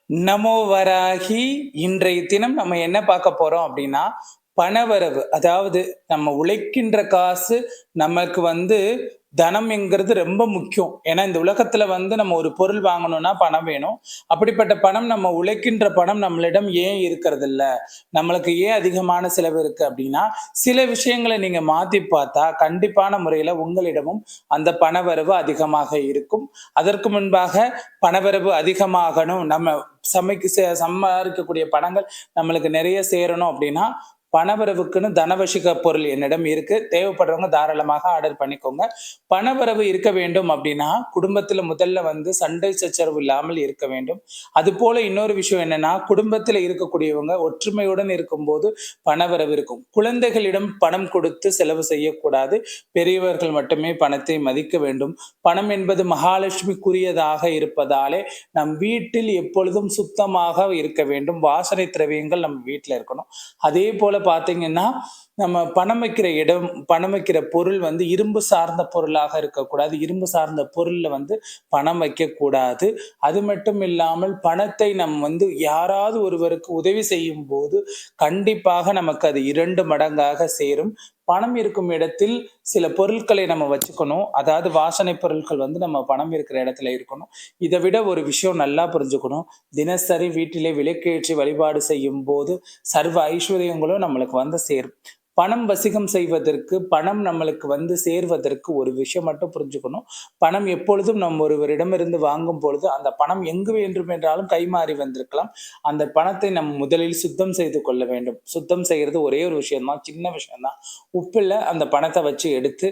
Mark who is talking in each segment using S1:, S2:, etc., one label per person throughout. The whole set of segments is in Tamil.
S1: நமோ வராகி. இன்றைய தினம் நம்ம என்ன பார்க்க போறோம் அப்படின்னா, பணவரவு. அதாவது நம்ம உழைக்கின்ற காசு நமக்கு தனம் என்கிறது ரொம்ப முக்கியம். ஏன்னா இந்த உலகத்துல நம்ம ஒரு பொருள் வாங்கணும்னா பணம் வேணும். அப்படிப்பட்ட பணம் நம்ம உழைக்கின்ற பணம் நம்மளிடம் ஏன் இருக்கிறதில்ல? நம்மளுக்கு ஏன் அதிகமான செலவு இருக்கு அப்படின்னா, சில விஷயங்கள நீங்க மாத்தி பார்த்தா கண்டிப்பான முறையில உங்களிடமும் அந்த பணவரவு அதிகமாக இருக்கும். அதற்கு முன்பாக பணவரவு அதிகமாகணும். நம்ம சம்பாதிக்கக்கூடிய பணங்கள் நம்மளுக்கு நிறைய சேரணும் அப்படின்னா, பணவரவுக்குன்னு தனவசிக பொருள் என்னிடம் இருக்கு. தேவைப்படுறவங்க தாராளமாக ஆர்டர் பண்ணிக்கோங்க. பணவரவு இருக்க வேண்டும் அப்படின்னா, குடும்பத்தில முதல்ல சண்டை சச்சரவு இல்லாமல் இருக்க வேண்டும். அதுபோல இன்னொரு விஷயம் என்னன்னா, குடும்பத்தில இருக்கக்கூடியவங்க ஒற்றுமையுடன் இருக்கும்போது பணவரவு இருக்கும். குழந்தைகளிடம் பணம் கொடுத்து செலவு செய்யக்கூடாது. பெரியவர்கள் மட்டுமே பணத்தை மதிக்க வேண்டும். பணம் என்பது மகாலட்சுமிக்குரியதாக இருப்பதாலே, நம் வீட்டில் எப்பொழுதும் சுத்தமாக இருக்க வேண்டும். வாசனை திரவியங்கள் நம்ம வீட்ல இருக்கணும். அதே போல பார்த்தீங்கன்னா, நம்ம பணம் வைக்கிற இடம், பணம் வைக்கிற பொருள் இரும்பு சார்ந்த பொருளாக இருக்கக்கூடாது. இரும்பு சார்ந்த பொருள்ல பணம் வைக்கக்கூடாது. அது மட்டும் இல்லாமல் பணத்தை நம் யாராவது ஒருவருக்கு உதவி செய்யும்போது, கண்டிப்பாக நமக்கு அது 2 மடங்காக சேரும். பணம் இருக்கும் இடத்தில் சில பொருட்களை நம்ம வச்சுக்கணும். அதாவது வாசனை பொருட்கள் நம்ம பணம் இருக்கிற இடத்துல இருக்கணும். இத விட ஒரு விஷயம் நல்லா புரிஞ்சுக்கணும். தினசரி வீட்டிலே விளக்கேற்றி வழிபாடு செய்யும்போது, சர்வ ஐஸ்வர்யங்களும் நம்மளுக்கு சேரும். பணம் வசிகம் செய்வதற்கு, பணம் நம்மளுக்கு சேர்வதற்கு ஒரு விஷயம் மட்டும் புரிஞ்சுக்கணும். பணம் எப்பொழுதும் நம்ம ஒருவரிடமிருந்து வாங்கும் பொழுது, அந்த பணம் எங்கு வேண்டுமென்றாலும் கைமாறி வந்திருக்கலாம். அந்த பணத்தை நம் முதலில் சுத்தம் செய்து கொள்ள வேண்டும். சுத்தம் செய்யறது ஒரே ஒரு விஷயம் தான். சின்ன விஷயம் தான். உப்புல அந்த பணத்த வச்சு எடுத்து,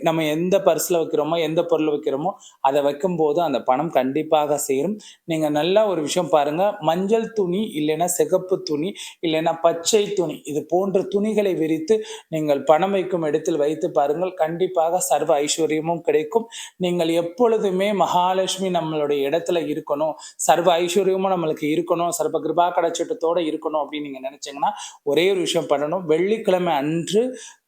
S1: நம்ம எந்த பர்ஸ்ல வைக்கிறோமோ, எந்த பொருள்ல வைக்கிறோமோ, அத வைக்கும்போது அந்த பணம் கண்டிப்பாக சேரும். நீங்க நல்லா ஒரு விஷயம் பாருங்க. மஞ்சள் துணி, இல்லைன்னா சிகப்பு துணி, இல்லைன்னா பச்சை துணி, இது போன்ற துணிகளை விரித்து நீங்கள் பணம் வைக்கும் இடத்தில் வைத்து பாருங்கள். கண்டிப்பாக சர்வ ஐஸ்வர்யமும் கிடைக்கும். நீங்கள் எப்பொழுதுமே மகாலட்சுமி நம்மளுடைய இடத்துல இருக்கணும், சர்வ ஐஸ்வர்யமும் நம்மளுக்கு இருக்கணும், சர்வ கிருபா கடாட்சத்தோட இருக்கணும் அப்படின்னு நீங்க நினைச்சீங்கன்னா, ஒரே ஒரு விஷயம் பண்ணணும். வெள்ளிக்கிழமை அன்று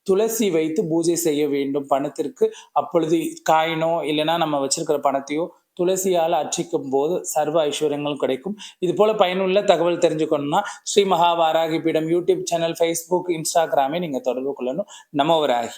S1: துளசி வைத்து பூஜை செய்ய வேண்டும் பணத்திற்கு. அப்பொழுது காயினோ இல்லைன்னா நம்ம வச்சிருக்கிற பணத்தையோ துளசியால் அர்ச்சிக்கும் போது சர்வ ஐஸ்வர்யங்களும் கிடைக்கும். இது போல பயனுள்ள தகவல் தெரிஞ்சுக்கணும்னா, ஸ்ரீ மகா வாராகி பீடம் யூடியூப் சேனல், Facebook, Instagramஐ நீங்க தொடர்பு கொள்ளணும். நமோ வராகி.